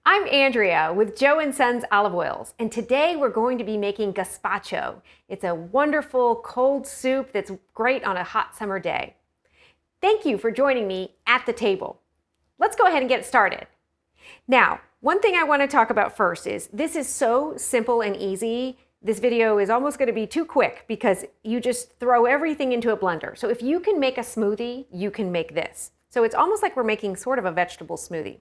I'm Andrea with Joe & Sons Olive Oils, and today we're going to be making gazpacho. It's a wonderful cold soup that's great on a hot summer day. Thank you for joining me at the table. Let's go ahead and get started. Now, one thing I want to talk about first is this is so simple and easy. This video is almost going to be too quick because you just throw everything into a blender. So if you can make a smoothie, you can make this. So it's almost like we're making sort of a vegetable smoothie.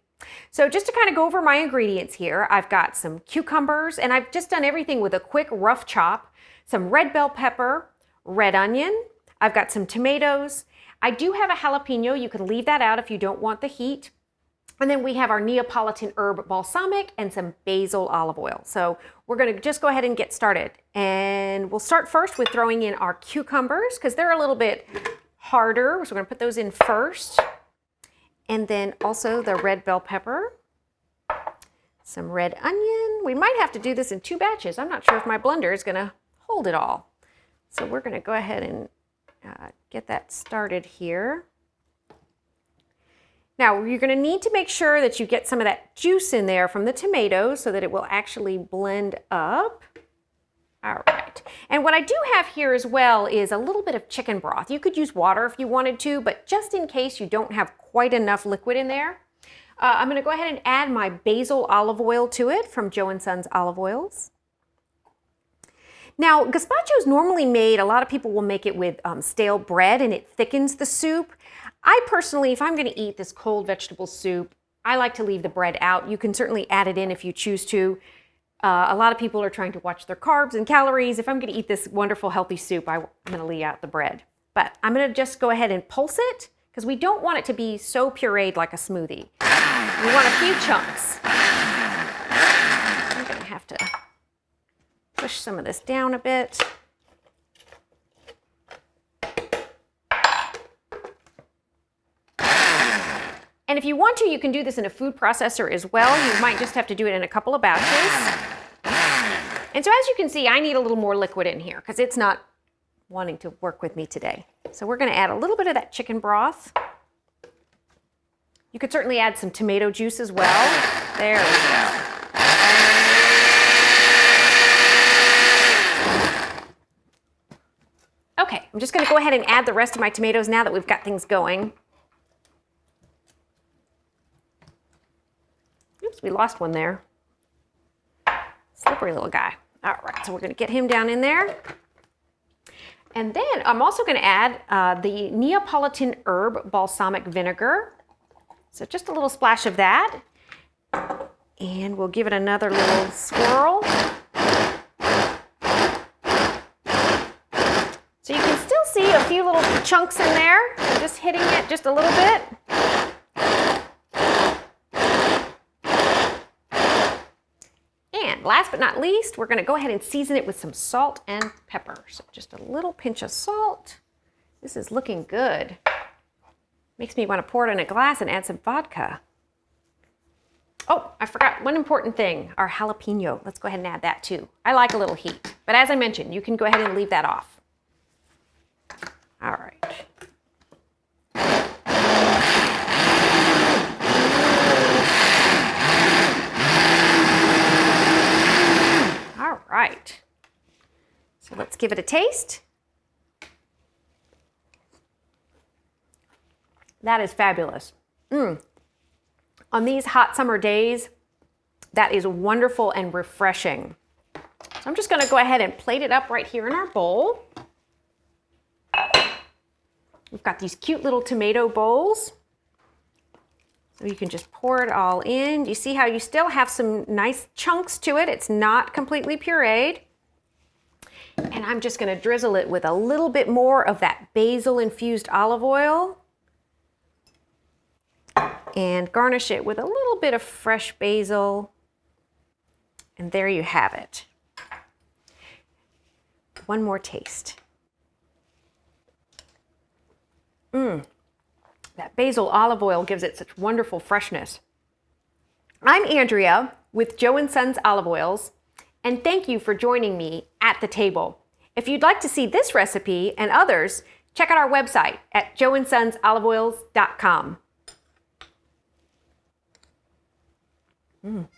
So just to kind of go over my ingredients here, I've got some cucumbers, and I've just done everything with a quick rough chop, some red bell pepper, red onion, I've got some tomatoes. I do have a jalapeno. You can leave that out if you don't want the heat. And then we have our Neapolitan herb balsamic and some basil olive oil. So we're going to just go ahead and get started. And we'll start first with throwing in our cucumbers because they're a little bit harder. So we're going to put those in first. And then also the red bell pepper, some red onion. We might have to do this in 2 batches. I'm not sure if my blender is going to hold it all. So we're going to go ahead and get that started here. Now you're going to need to make sure that you get some of that juice in there from the tomatoes so that it will actually blend up. All right. And what I do have here as well is a little bit of chicken broth. You could use water if you wanted to, but just in case you don't have quite enough liquid in there, I'm going to go ahead and add my basil olive oil to it from Joe & Sons Olive Oils. Now, gazpacho is normally made, a lot of people will make it with stale bread and it thickens the soup. I personally, if I'm going to eat this cold vegetable soup, I like to leave the bread out. You can certainly add it in if you choose to. A lot of people are trying to watch their carbs and calories. If I'm going to eat this wonderful healthy soup, I'm going to leave out the bread. But I'm going to just go ahead and pulse it because we don't want it to be so pureed like a smoothie. We want a few chunks. I'm going to have to push some of this down a bit. And if you want to, you can do this in a food processor as well. You might just have to do it in a couple of batches. And so as you can see, I need a little more liquid in here because it's not wanting to work with me today. So we're going to add a little bit of that chicken broth. You could certainly add some tomato juice as well. There we go. Okay, I'm just going to go ahead and add the rest of my tomatoes now that we've got things going. Oops, we lost one there. Slippery little guy. All right, so we're going to get him down in there. And then I'm also going to add the Neapolitan herb balsamic vinegar. So just a little splash of that. And we'll give it another little swirl. So you can still see a few little chunks in there. I'm just hitting it just a little bit. And last but not least, we're going to go ahead and season it with some salt and pepper. So just a little pinch of salt. This is looking good. Makes me want to pour it in a glass and add some vodka. Oh, I forgot one important thing, our jalapeno. Let's go ahead and add that too. I like a little heat, but as I mentioned, you can go ahead and leave that off. All right. All right. So let's give it a taste. That is fabulous. On these hot summer days, that is wonderful and refreshing. So I'm just going to go ahead and plate it up right here in our bowl. We've got these cute little tomato bowls. So you can just pour it all in. You see how you still have some nice chunks to it. It's not completely pureed. And I'm just going to drizzle it with a little bit more of that basil infused olive oil. And garnish it with a little bit of fresh basil. And there you have it. One more taste. That basil olive oil gives it such wonderful freshness. I'm Andrea with Joe & Sons Olive Oils, and thank you for joining me at the table. If you'd like to see this recipe and others, check out our website at joeandsonsoliveoils.com. Mm.